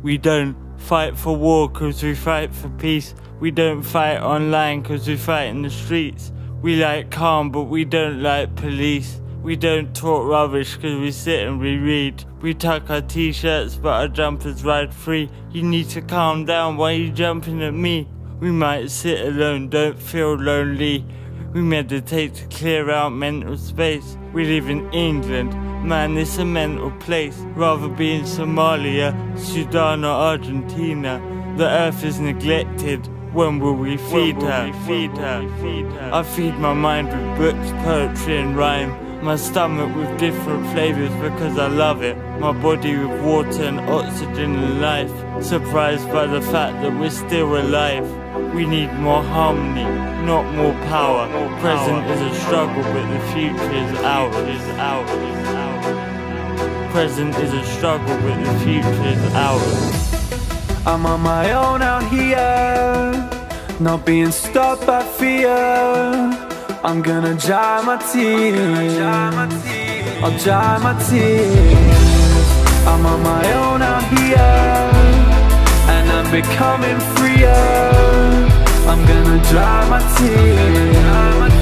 We don't fight for war cause we fight for peace. We don't fight online cause we fight in the streets. We like calm but we don't like police. We don't talk rubbish cause we sit and we read. We tuck our t-shirts but our jumpers ride free. You need to calm down, why are you jumping at me? We might sit alone, don't feel lonely. We meditate to clear out mental space. We live in England, man, it's a mental place. Rather be in Somalia, Sudan or Argentina. The earth is neglected, when will we feed her? I feed my mind with books, poetry and rhyme. My stomach with different flavors because I love it. My body with water and oxygen and life. Surprised by the fact that we're still alive. We need more harmony, not more power. Present is a struggle but the future is ours. Present is a struggle but the future is ours. I'm on my own out here, not being stopped by fear. I'm gonna dry my tears, I'll dry my tears. I'm on my own out here, and I'm becoming freer. I'm gonna dry my tears,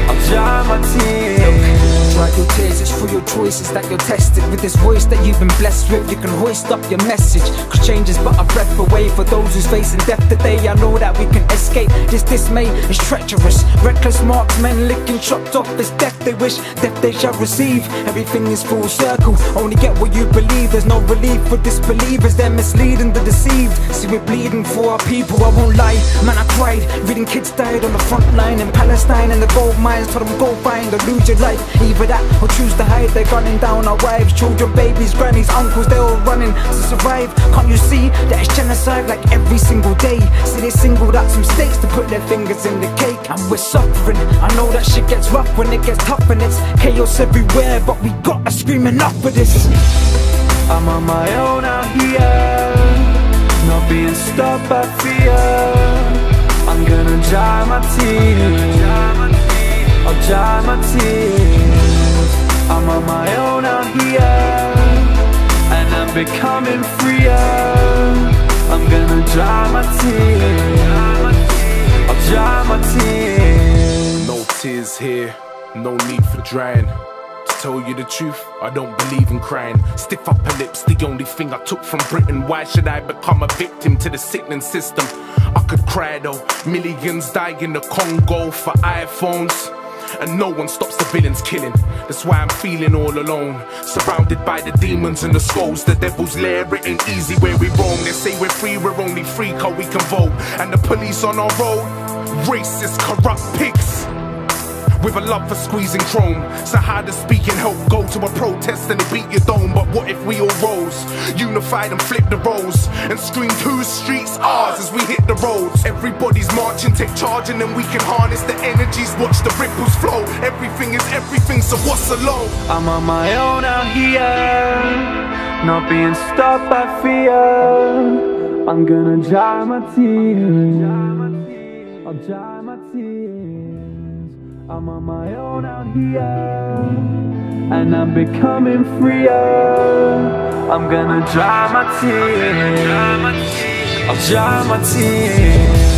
I'll dry my tears. Dry your tears, it's for your choices that you're tested. With this voice that you've been blessed with, you can hoist up your message. Cause change is but a breath away for those who's facing death today. I know that we can escape this dismay is treacherous. Reckless marksmen licking chopped off is death they wish, death they shall receive. Everything is full circle, only get what you believe. There's no relief for disbelievers, they're misleading the deceived. See we're bleeding for our people, I won't lie. Man I cried, reading kids died on the front line in Palestine. And the gold mines told them go find or lose your life. Either that or choose to hide. They're gunning down our wives, children, babies, grannies, uncles. They're all running to survive. Can't you see that it's genocide like every single day? See they singled out some states to put their fingers in the cake. And we're suffering, I know that shit gets rough when it gets tough. And it's chaos everywhere, but we gotta scream enough for this. I'm on my own out here, not being stopped by fear. I'm gonna dry my tears, I'll dry my tears. I'm on my own out here, and I'm becoming freer. I'm gonna dry my tears, I'll dry my tears. No tears here, no need for drying. To tell you the truth, I don't believe in crying. Stiff upper lips, the only thing I took from Britain. Why should I become a victim to the sickening system? I could cry though, millions die in the Congo for iPhones, and no one stops the villains killing. That's why I'm feeling all alone, surrounded by the demons and the skulls. The devil's lair, it ain't easy where we roam. They say we're free, we're only free cause we can vote. And the police on our road, racist, corrupt pigs with a love for squeezing chrome. So how does speaking help go to a protest and they beat your dome? But what if we all rose, unified and flipped the roles, and screamed whose streets ours as we hit the roads? Everybody's marching, take charge and then we can harness the energies, watch the ripples flow. Everything is everything, so what's alone? I'm on my own out here, not being stopped by fear. I'm gonna dry my tears, I'll dry my tears. I'm on my own out here, and I'm becoming freer. I'm gonna dry my tears, I'll dry my tears.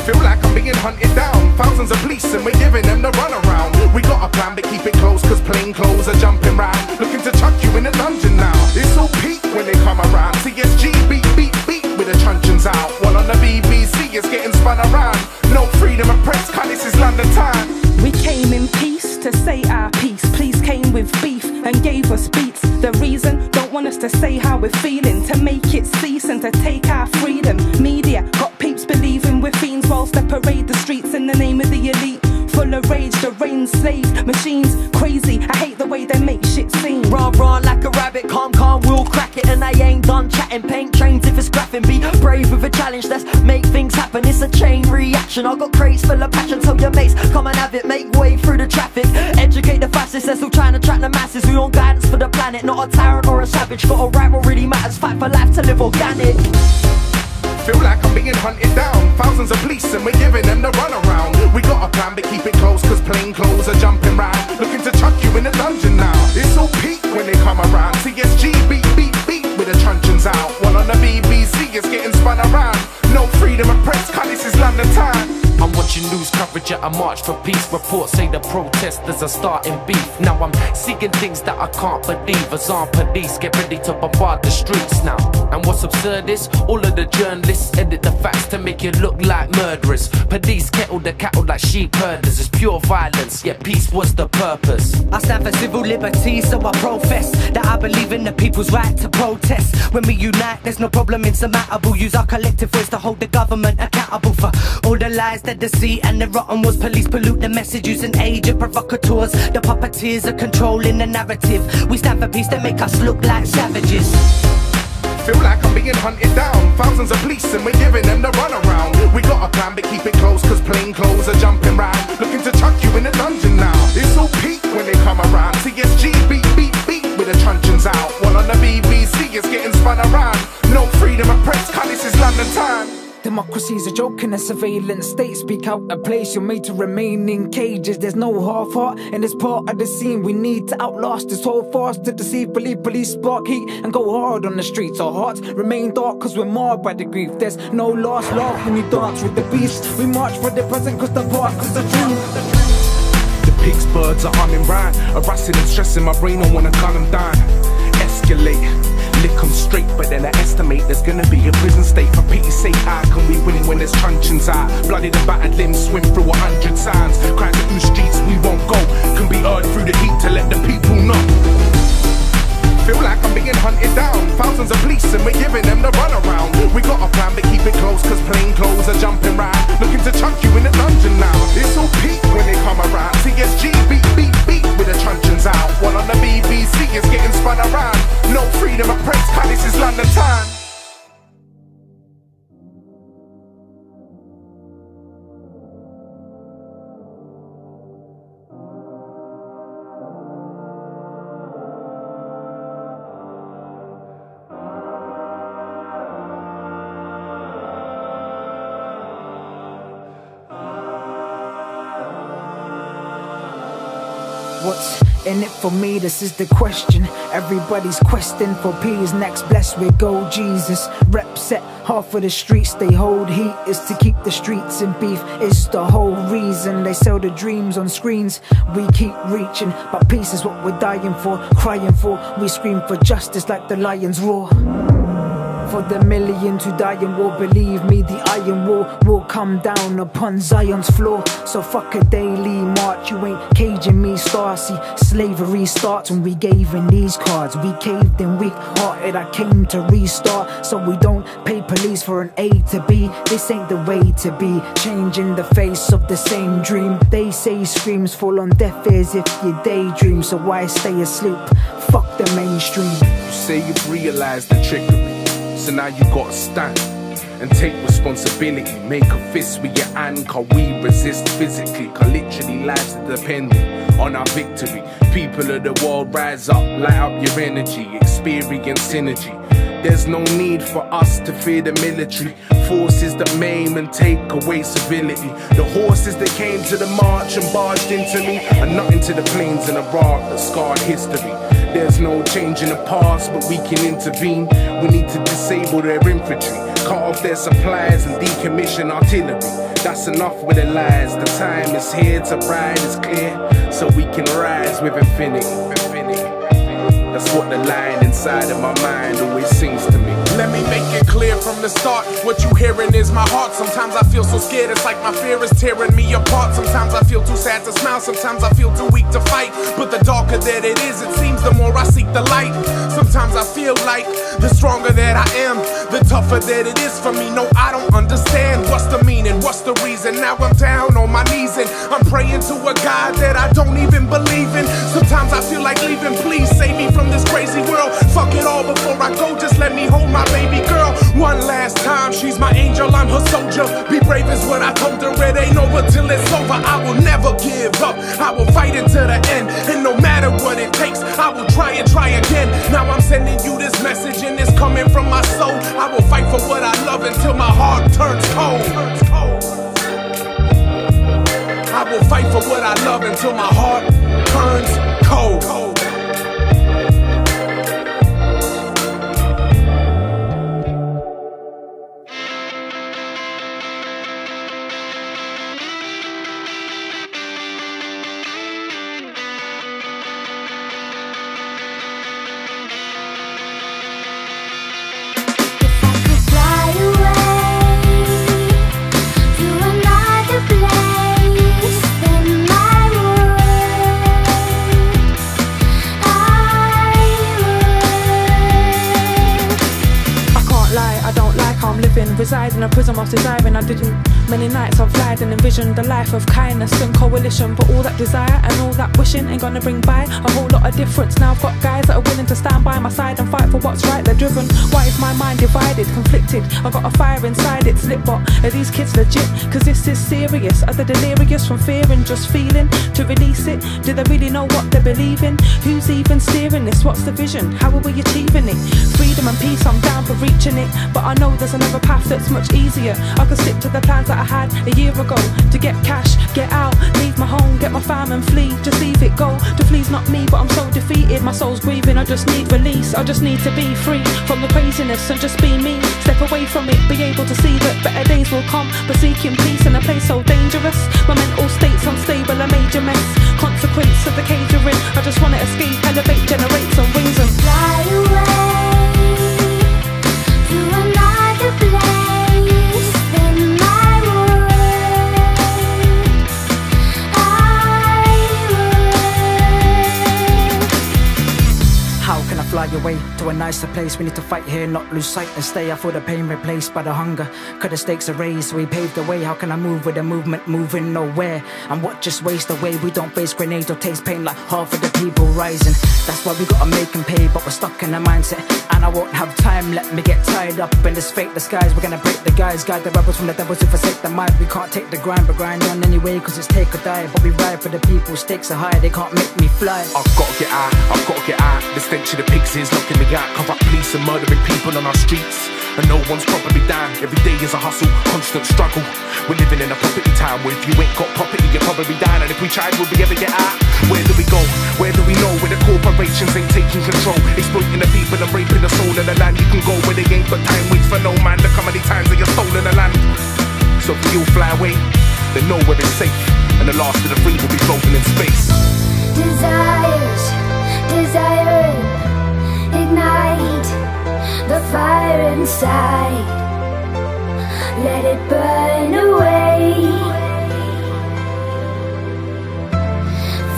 Feel like I'm being hunted down, thousands of police and we're giving them the runaround. We got a plan but keep it close cause plain clothes are jumping round, looking to chuck you in a dungeon now. It's all peak when they come around, CSG beat with the truncheons out. While on the BBC it's getting us beats. The reason, don't want us to say how we're feeling, to make it cease and to take our freedom. Media got peeps believing we're fiends whilst they parade the streets in the name of the elite. Full of rage, the rain slaved, machines crazy. I hate the way they make shit seem. Run, run like a rabbit, calm, we'll crack it. And I ain't done chatting, paint trains if it's graphing. Be brave with a challenge, let's make things happen. It's a chain reaction, I got crates full of passion. Tell your mates, come and have it, make way through the traffic. Educate the fascists, they're still trying to track the masses. We want guidance for the planet, not a tyrant or a savage. Got a right what really matters, fight for life to live organic. Feel like I'm being hunted down. Thousands of police and we're giving them the runaround. We got a plan but keep it close cause plain clothes are jumping round. Looking to chuck you in the dungeon now. It's all peak when they come around. TSG beat with the truncheons out. One on the BBC is getting spun around. No freedom of press, cause this is London time. I'm watching news coverage at a march for peace. Reports say the protesters are starting beef. Now I'm seeing things that I can't believe. As armed police get ready to bombard the streets now. And what's absurd is all of the journalists edit the facts to make it look like murderers. Police kettle the cattle like sheep herders. It's pure violence, yet peace was the purpose. I stand for civil liberties, so I profess that I believe in the people's right to protest. When we unite, there's no problem insurmountable. Use our collective voice to hold the government accountable for all the lies, the deceit and the rotten was. Police pollute the message using agent provocateurs. The puppeteers are controlling the narrative. We stand for peace, they make us look like savages. Feel like I'm being hunted down. Thousands of police and we're giving them the runaround. We got a plan but keep it close cause plain clothes are jumping round. Looking to chuck you in the dungeon now. It's all peak when they come around. TSG beat with the truncheons out. One on the BBC is getting spun around. No freedom of press, cause this is London time. Democracy's a joke in a surveillance state. Speak out a place, you're made to remain in cages. There's no half heart in this part of the scene. We need to outlast this whole farce to deceive. Believe police spark heat and go hard on the streets. Our hearts remain dark cause we're marred by the grief. There's no last laugh when you dance with the beast. We march for the present cause the past cause the truth. The pig's birds are humming round, harassing and stressing my brain, I wanna gun them down. Escalate, lick them straight, but then I estimate there's gonna be a prison state. For pity's sake, how can we win when there's truncheons out? Blooded and battered limbs swim through 100 sounds. Cries through streets we won't go, can be heard through the heat to let the people know. Feel like I'm being hunted down. Thousands of police and we're giving them the runaround. We got a plan but keep it close cause plain clothes are jumping round. Looking to chuck you in the dungeon now. It's all peak when they come around. TSG beat with the truncheons out. One on the BBC is getting spun around. No freedom of press, cause this is London time. What's in it for me? This is the question. Everybody's questing for peace. Next, blessed we go, Jesus. Rep set, half of the streets they hold heat is to keep the streets in beef. It's the whole reason they sell the dreams on screens. We keep reaching, but peace is what we're dying for, crying for. We scream for justice like the lions roar. For the millions who die in war, believe me, the iron wall will come down upon Zion's floor. So fuck a daily march, you ain't caging me, star. See, slavery starts when we gave in these cards. We caved in weak-hearted, I came to restart. So we don't pay police for an A to B. This ain't the way to be, changing the face of the same dream. They say screams fall on deaf ears if you daydream. So why stay asleep? Fuck the mainstream. You say you've realised the trickery, so now you gotta stand and take responsibility. Make a fist with your hand, cause we resist physically. Cause literally lives are dependent on our victory. People of the world, rise up, light up your energy, experience synergy. There's no need for us to fear the military forces that maim and take away civility. The horses that came to the march and barged into me are nothing to the plains in Iraq that scarred history. There's no change in the past, but we can intervene. We need to disable their infantry, cut off their supplies and decommission artillery. That's enough with the lies. The time is here to ride, it's clear, so we can rise with infinity. The That's what the line inside of my mind always sings to me. Let me make it clear from the start, what you hearing is my heart. Sometimes I feel so scared, it's like my fear is tearing me apart. Sometimes I feel too sad to smile, sometimes I feel too weak to fight. But the darker that it is, it seems the more I seek the light. Sometimes I feel like the stronger that I am, the tougher that it is for me. No, I don't understand. What's the meaning? What's the reason? Now I'm down on my knees and I'm praying to a God that I don't even believe in. Sometimes I feel like leaving. Please save me from this crazy world. Fuck it all before I go, just let me hold my baby girl one last time. She's my angel, I'm her soldier. Be brave is what I told her. It ain't over till it's over. I will never give up. I will fight until the end. And no matter what it takes, I will try and try again. Now I'm sending you this message and it's coming from my soul. I will fight for what I love until my heart turns cold. I will fight for what I love until my heart turns cold. Reside in a prison whilst desiring I didn't. Many nights I've lied and envisioned a life of kindness and coalition. But all that desire and all that wishing ain't gonna bring by a whole lot of difference. Now I've got guys that are willing to stand by my side and fight for what's right. They're driven. Why is my mind divided, conflicted? I got a fire inside, it's lit, but are these kids legit? Cause this is serious. Are they delirious from fear and just feeling to release it? Do they really know what they believe in? Who's even steering this? What's the vision? How are we achieving it? Freedom and peace, I'm down for reaching it, but I know there's another path that's much easier. I could stick to the plans that I had a year ago. To get cash, get out, leave my home, get my fam and flee. Just leave it go. To flee's not me, but I'm so defeated. My soul's grieving, I just need release. I just need to be free from the craziness and just be me. Step away from it, be able to see that better days will come. But seeking peace in a place so dangerous. My mental state's unstable, a major mess. Consequence of the cage you're in. I just wanna escape, elevate, generate some wings and fly away to another place in my world. How can I fly away to a nicer place? We need to fight here, not lose sight and stay. I feel the pain replaced by the hunger. Cause the stakes are raised, we paved the way. How can I move with the movement moving nowhere? And what just waste away? We don't face grenades or taste pain like half of the people rising. That's why we gotta make them pay, but we're stuck in a mindset. And I won't have time, let me get tied up in this fake disguise. We're gonna break the guys, guide the rebels from the devils who forsake the might. We can't take the grind, but grind on anyway, cause it's take or die. But we ride for the people, stakes are high, they can't make me fly. I've gotta get out, I've gotta get out. The stench of the pigs is knocking me out. Corrupt police and murdering people on our streets, and no one's properly down. Every day is a hustle, constant struggle. We're living in a property town where if you ain't got property, you're probably down. And if we tried, would we ever get out? Where do we go? Where do we know? Where the corporations ain't taking control, exploiting the people and raping the soul of the land. You can go where they ain't got time, wait for no man. Look how many times they have stolen the land. So if we all fly away, then know where it's safe, and the last of the free will be floating in space. Desires, desiring, ignite the fire inside. Let it burn away.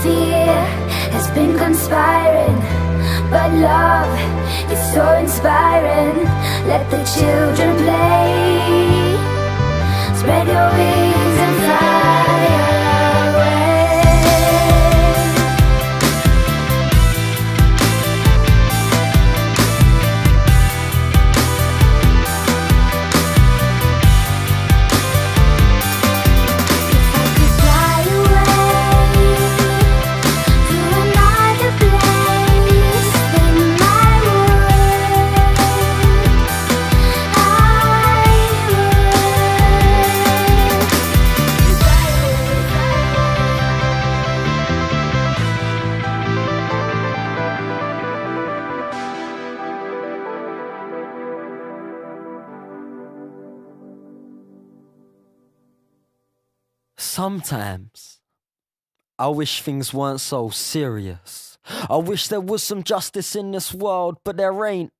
Fear has been conspiring, but love is so inspiring. Let the children play. Spread your wings and fly away. Sometimes I wish things weren't so serious. I wish there was some justice in this world, but there ain't.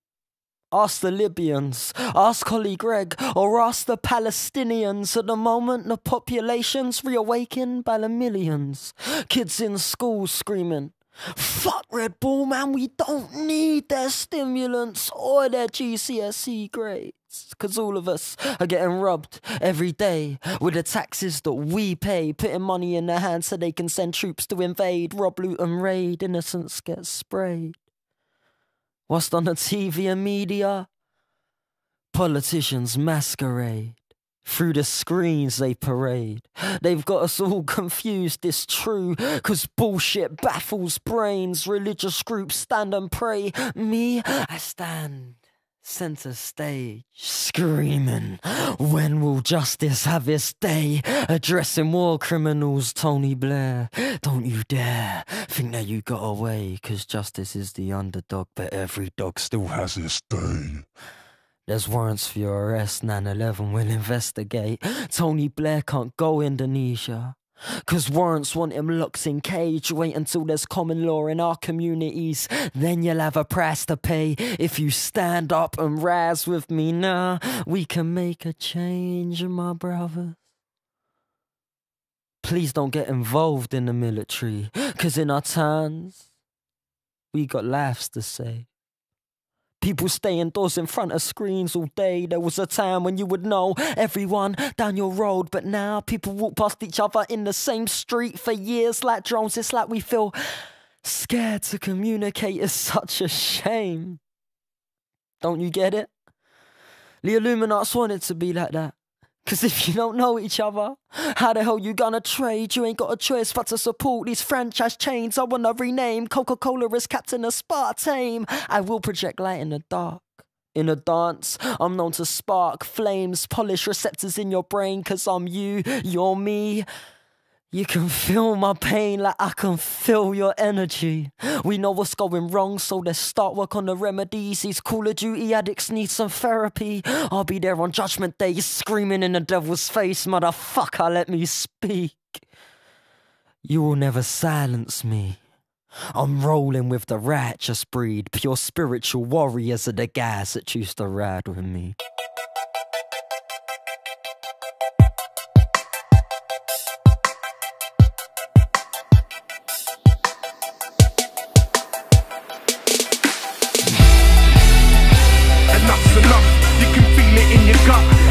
Ask the Libyans, ask Holly Gregg, or ask the Palestinians. At the moment, the population's reawakened by the millions. Kids in school screaming, fuck Red Bull, man, we don't need their stimulants or their GCSE grades. Cause all of us are getting robbed every day with the taxes that we pay, putting money in their hands so they can send troops to invade, rob, loot and raid. Innocents get sprayed. What's on the TV and media? Politicians masquerade. Through the screens they parade. They've got us all confused, it's true. Cause bullshit baffles brains. Religious groups stand and pray. Me, I stand center stage, screaming, when will justice have its day? Addressing war criminals, Tony Blair. Don't you dare think that you got away, cause justice is the underdog, but every dog still has its day. There's warrants for your arrest, 9/11 will investigate. Tony Blair can't go Indonesia, cause warrants want him locked in cage. Wait until there's common law in our communities, then you'll have a price to pay. If you stand up and rise with me now, we can make a change, my brothers. Please don't get involved in the military, cause in our times, we got lives to save. People stay indoors in front of screens all day. There was a time when you would know everyone down your road, but now people walk past each other in the same street for years like drones. It's like we feel scared to communicate. It's such a shame. Don't you get it? The Illuminati want it to be like that. Cause if you don't know each other, how the hell you gonna trade? You ain't got a choice but to support these franchise chains. I wanna rename Coca-Cola as Captain Aspartame. I will project light in the dark. In a dance, I'm known to spark flames, polish receptors in your brain. Cause I'm you, you're me. You can feel my pain like I can feel your energy. We know what's going wrong, so let's start work on the remedies. These Call of Duty addicts need some therapy. I'll be there on Judgment Day, screaming in the devil's face, motherfucker, let me speak. You will never silence me. I'm rolling with the righteous breed. Pure spiritual warriors are the guys that choose to ride with me.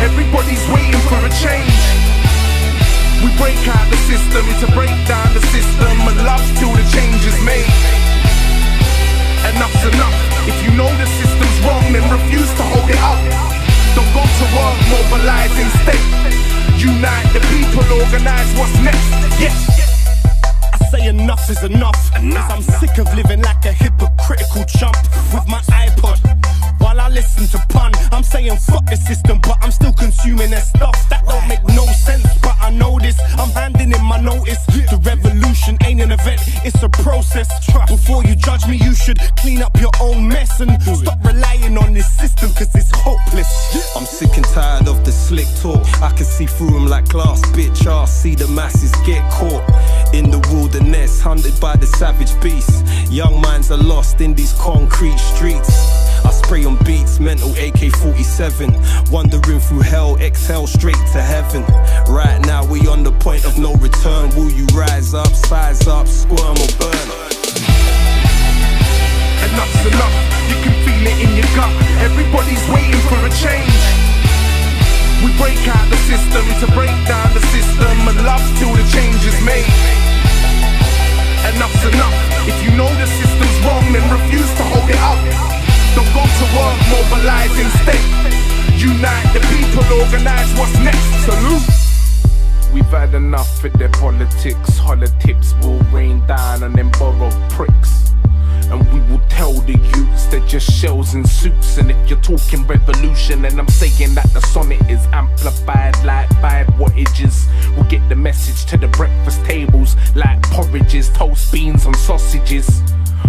Everybody's waiting for a change. We break out the system to break down the system, and love till the change is made. Enough's enough. If you know the system's wrong, then refuse to hold it up. Don't go to work, mobilize instead. Unite the people, organize what's next. Yes. I say enough is enough. Cause I'm sick of living like a hypocritical chump with my iPod while I listen to pun. I'm saying fuck the system, but I'm still consuming their stuff. That don't make no sense, but I know this. I'm handing in my notice. The revolution ain't an event, it's a process. Before you judge me, you should clean up your own mess and stop relying on this system, cause it's hopeless. I'm sick and tired of the slick talk. I can see through them like glass, bitch. I see the masses get caught in the wilderness, hunted by the savage beast. Young minds are lost in these concrete streets. I spray on beats, mental AK-47. Wandering through hell, exhale straight to heaven. Right now we on the point of no return. Will you rise up, size up, squirm or burn? Enough's enough, you can feel it in your gut. Everybody's waiting for a change. We break out the system to break down the system, and love till the change is made. Enough's enough. If you know the system's wrong, then refuse to hold it up. Don't go to work, mobilize instead. Unite the people, organize what's next. Salute. We've had enough with their politics. Politics will rain down on them borrowed pricks. And we will tell the youths they're just shells and suits. And if you're talking revolution, then I'm saying that the sonnet is amplified like 5 wattages. We'll get the message to the breakfast tables like porridges, toast, beans and sausages.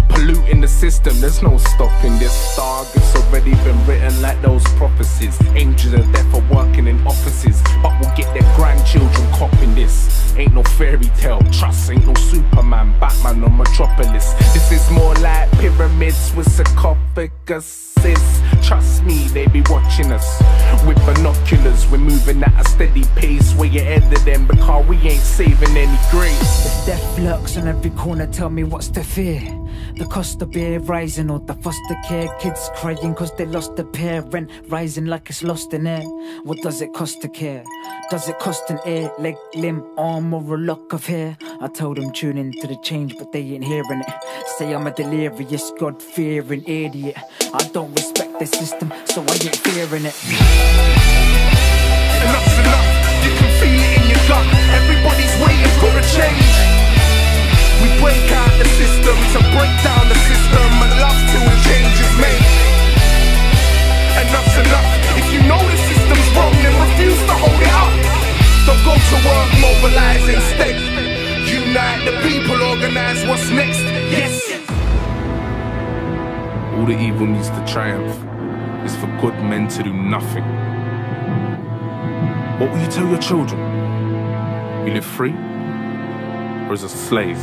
Polluting the system, there's no stopping this dog. It's already been written like those prophecies. Angels of death are working in offices, but we'll get their grandchildren copping this. Ain't no fairy tale. Trust ain't no Superman, Batman or Metropolis. This is more like pyramids with sarcophaguses. Trust me, they be watching us with binoculars. We're moving at a steady pace, way ahead of them, because we ain't saving any grace. If death lurks on every corner, tell me what's the fear? The cost of beer rising, or the foster care kids crying cause they lost a parent, rising like it's lost in air. What does it cost to care? Does it cost an ear, leg, limb, arm, or a lock of hair? I told them tune into the change, but they ain't hearing it. Say I'm a delirious, God-fearing idiot. I don't respect the system, so I ain't fearing it. Enough's enough, you can feel it in your gut. Everybody's waiting for a change. We break out the system to break down the system, and love till the change is made. Enough's enough, if you know the system's wrong, then refuse to hold it up. Don't go to work, mobilize instead. Unite the people, organize what's next, yes. All the evil needs to triumph is for good men to do nothing. What will you tell your children? You live free or as a slave?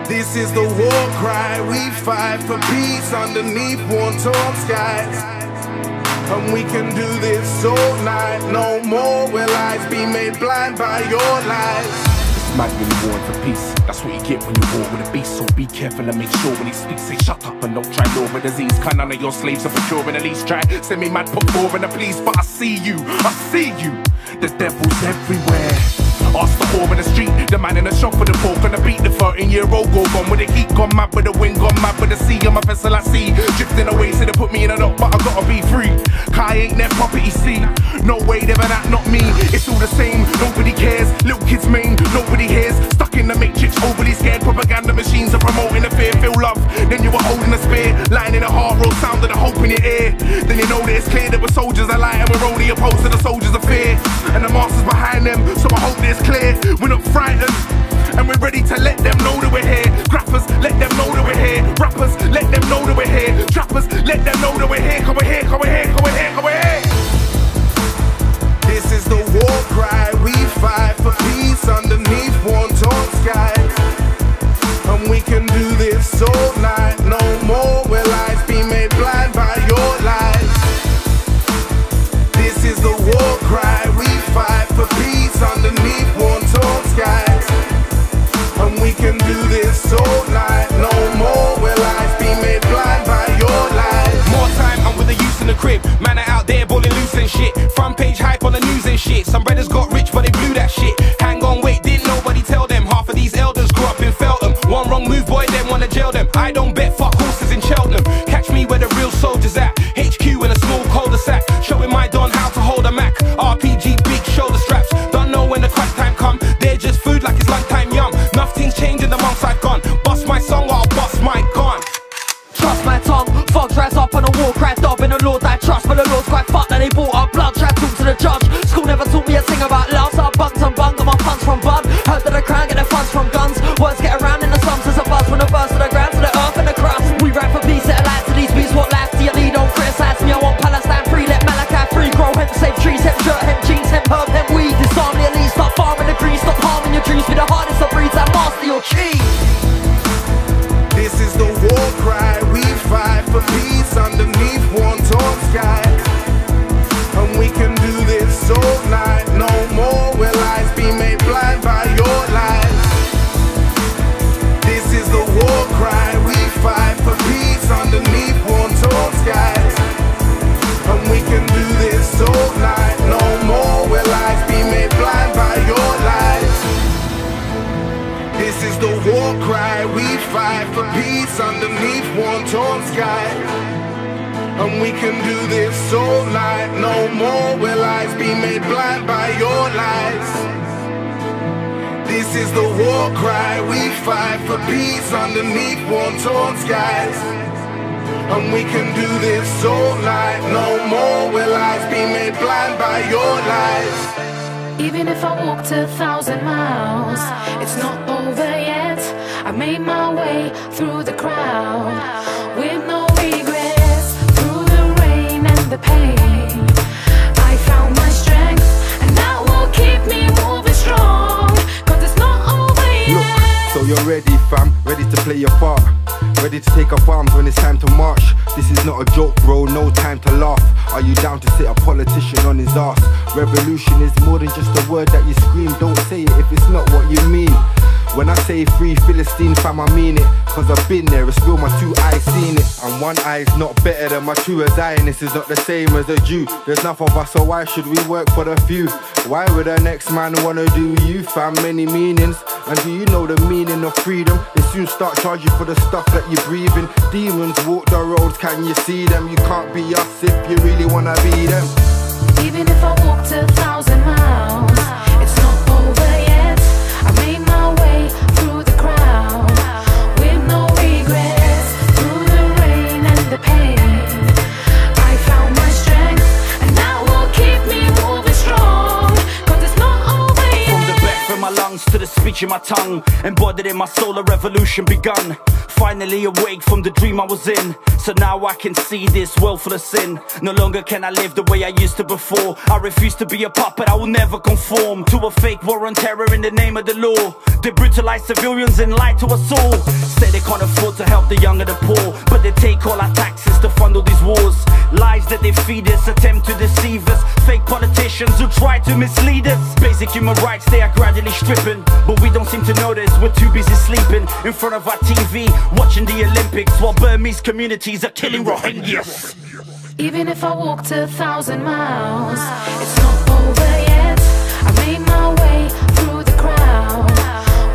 This is the war cry, we fight for peace underneath war-torn skies. And we can do this all night, no more will eyes be made blind by your lies. Mad when you warring for peace, that's what you get when you war with a beast. So be careful and make sure when he speaks, say shut up and don't try to over disease. Cause none of your slaves are procuring, at least try. Send me mad, put forward in the police, but I see you, I see you. The devil's everywhere. Ask the whore in the street, the man in the shop with the pork on the beat. The 13-year-old go gone with the heat, gone mad with the wind, gone mad with the sea. On my vessel I see, drifting away, so they put me in a lock, but I gotta be free. Cause I ain't their property, see. No way, they're that, not me. It's all the same, nobody cares. Little kids main, nobody hears. Stuck in the matrix, overly scared. Propaganda machines are promoting the fear. Feel love, then you were holding a spear. Lying in a heart roll, sound of the hope in your ear. Then you know that it's clear that we're soldiers of light, and we're only opposed to the soldiers of fear. And the masters behind them, so I hope that it's clear. We're not frightened, and we're ready to let them know that we're here. Grappers, let them know that we're here. Rappers, let them know that we're here. Trappers, let them know that we're here. Cause we're here, cause we're here, cause we're here, cause we're here. This is the war cry, we fight for peace underneath war-torn skies. And we can do this all night, no more will eyes be made blind by your lies. This is the war cry, we fight for peace underneath war-torn skies. And we can do this all night, no more will eyes be made blind by your lies. More time, I'm with the youths in the crib. Man are out there balling loose and shit. Front page hype on the news and shit. Some brothers got rich but they blew that shit. Hang on, wait, didn't nobody tell them? Half of these elders grew up in Feltham. One wrong move, boy, then wanna jail them. I don't bet, fuck horses in Cheltenham. Catch me where the real soldiers at. HQ in a small cul-de-sac. Showing my don how to hold a Mac. RPG, big shoulder straps. Don't know when the crunch time come. They're just food like it's lunchtime yum. Nothing's changing the months I've gone. Bust my song or I'll bust my gun. Trust my tongue, fog dries up on a war cry. Dub in the Lord I trust, but the Lord's quite fucked that they bought up blood. Try to talk to the judge. School never taught me a thing about love, so I bunked and bung, got my funds from bud. Heard that the crown get their funds from guns. Words get around in the slums as a buzz from the verse to the ground to the earth and the crust. We rap for peace, set a light to these beats. What life do you lead? Don't criticize me. I want Palestine free, let Malachi free. Grow hemp, save trees, hemp shirt, hemp jeans, hemp herb, hemp weed. Disarm the elite, stop farming the green, stop harming your dreams. Be the hardest of breeds, I master your cheese. This is the war cry, we fight for peace underneath war-torn skies. And we can do this all night, no more will eyes be made blind by your lies. This is the war cry, we fight for peace underneath war-torn skies. And we can do this all night, no more will eyes be made blind by your lies. This is the war cry, we fight for peace underneath war-torn skies. And we can do this all night, no more will eyes be made blind by your lies. This is the war cry, we fight for peace underneath war-torn skies. And we can do this all night, no more will eyes be made blind by your lies. Even if I walked 1,000 miles, it's not over yet. I made my way through the crowd with no regrets. Through the rain and the pain, I found my strength, and that will keep me moving. to play your part, ready to take up arms when it's time to march. This is not a joke, bro, no time to laugh. Are you down to sit a politician on his ass? Revolution is more than just a word that you scream. Don't say it if it's not what you mean. When I say free Philistine, fam, I mean it. Cause I've been there, it's real, my 2 eyes seen it. And 1 eye's not better than my 2 as I, and this is not the same as a Jew. There's enough of us, so why should we work for the few? Why would the next man wanna do you, fam? Many meanings. And do you know the meaning of freedom? They soon start charging for the stuff that you're breathing. Demons walk the roads, can you see them? You can't be us if you really wanna be them. Even if I walked 1,000 miles, it's not over yet. I made my way through the crowd with no regrets. Through the rain and the pain, I found my strength, and that will keep me moving strong. Cause it's not over yet. From the breath in my lungs to the speech in my tongue, embodied in my soul, a revolution begun. Finally awake from the dream I was in, so now I can see this world full of sin. No longer can I live the way I used to before. I refuse to be a puppet, I will never conform to a fake war on terror in the name of the law. They brutalize civilians and lie to us all. Say they can't afford to help the young and the poor, but they take all our taxes to fund all these wars. Lies that they feed us, attempt to deceive us. Fake politicians who try to mislead us. Basic human rights they are gradually stripping, but we don't seem to notice. We're too busy sleeping in front of our TV, watching the Olympics, while Burmese communities are killing Rohingyas. Even if I walked 1,000 miles, it's not over yet. I made my way through the crowd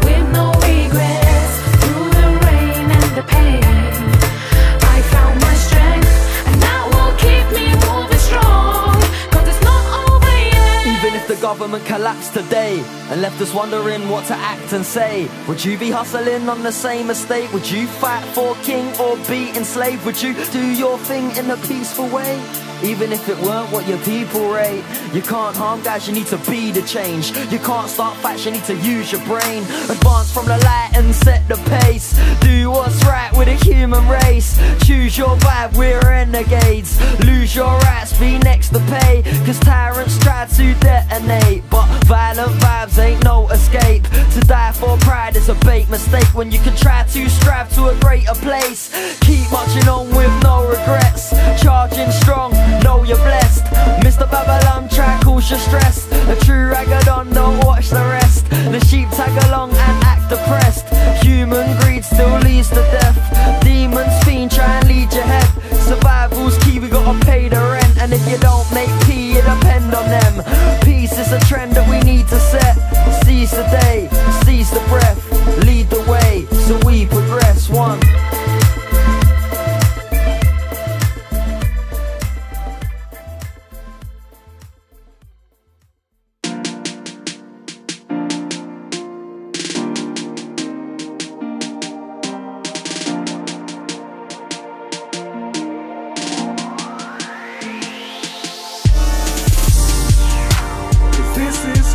with no regrets. Through the rain and the pain, I found my strength, and that will keep me moving strong. Cause it's not over yet. Even if the government collapsed today and left us wondering what to act and say, would you be hustling on the same estate? Would you fight for king or be enslaved? Would you do your thing in a peaceful way? Even if it weren't what your people rate. You can't harm guys, you need to be the change. You can't start fights, you need to use your brain. Advance from the light and set the pace. Do what's right with a human race. Choose your vibe, we're renegades. Lose your rights, be next to pay. Cause tyrants try to detonate, but violent vibes ain't no escape. To die for pride is a bait mistake, when you can try to strive to a greater place. Keep marching on with no regrets. Charging strong, know you're blessed. Mr. Babylon, try cause you're stressed. A true raggadon, don't watch the rest. The sheep tag along and act depressed. Human greed still leads to death. Demons fiend, try and lead your head. Survival's key, we gotta pay the rent. And if you don't make P, you depend on them. Peace is a trend that we need to set. Seize the day, seize the breath. Lead the way, so we progress. One.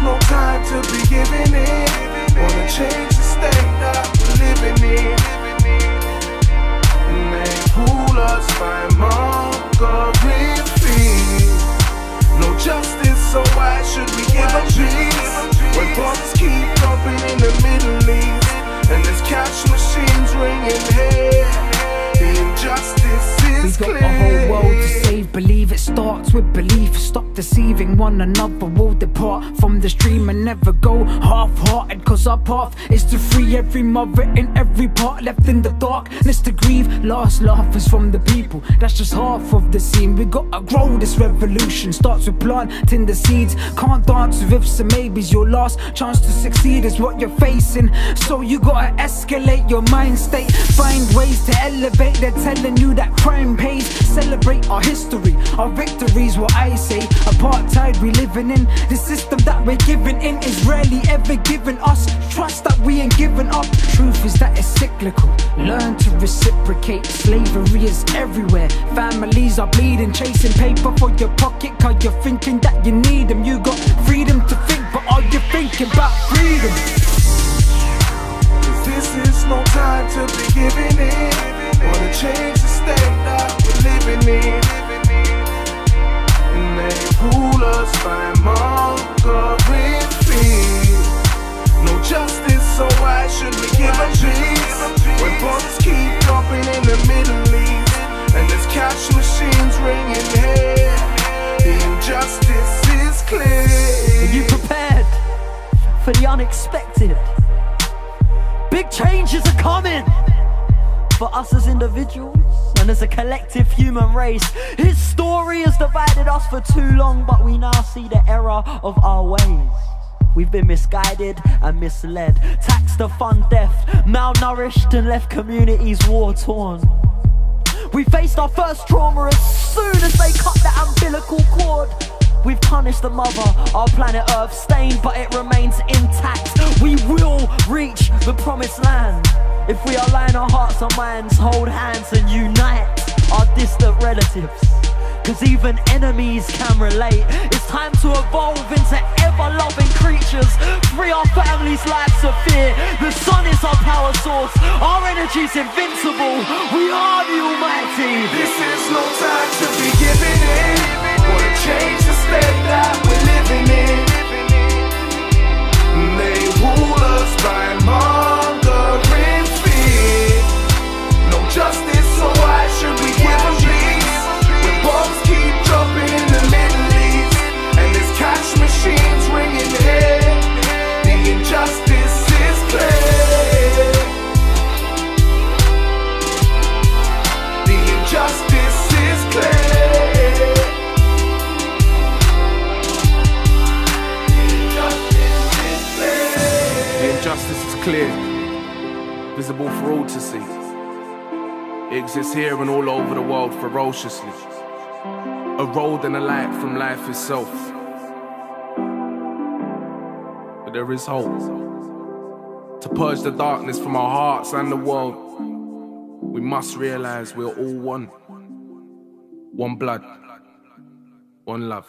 No time to be giving in. Wanna change the state that we're living in. And they pull us by Montgomery feet. No justice, so why should we give them peace? When bombs keep dropping in the Middle East, and there's cash machines ringing here. The injustice is clear. We got a whole world to save, believe it starts with belief. Stop deceiving one another, we'll depart from the stream and never go half-hearted. Cause our path is to free every mother in every part left in the darkness to grieve. Last laugh is from the people, that's just half of the scene. We gotta grow this revolution, starts with planting the seeds. Can't dance with ifs and maybes, your last chance to succeed is what you're facing. So you gotta escalate your mind state, find ways to elevate. They're telling you that crime pays, celebrate our history, our victories, what I say. Apartheid we living in, the system that we're giving in is rarely ever giving us trust that we ain't giving up. Truth is that it's cyclical, learn to reciprocate. Slavery is everywhere, families are bleeding, chasing paper for your pocket cause you're thinking that you need them. You got freedom to think, but are you thinking about freedom? This is no time to be giving in. Wanna change the state that we're living in. And they pull us by Montgomery feet. No justice, so why should we give them peace? When for the unexpected. Big changes are coming for us as individuals and as a collective human race. His story has divided us for too long, but we now see the error of our ways. We've been misguided and misled, taxed to fund death, malnourished and left communities war-torn. We faced our first trauma as soon as they cut the umbilical cord. We've punished the mother, our planet Earth stained, but it remains intact. We will reach the promised land if we align our hearts and minds, hold hands and unite our distant relatives. Cause even enemies can relate. It's time to evolve into ever-loving creatures. Free our families' lives of fear. The sun is our power source. Our energy's invincible. We are the Almighty. This is no time to be giving in. Wanna change the state that we're living in. They rule us by mongering fear. No justice, so why should we give them peace? When bombs keep dropping in the Middle East and there's cash machines ringing here, the injustice is clear. The injustice is clear. The injustice is clear, visible for all to see. It exists here and all over the world ferociously, eroding the light from life itself. But there is hope. To purge the darkness from our hearts and the world, we must realize we're all one. One blood, one love.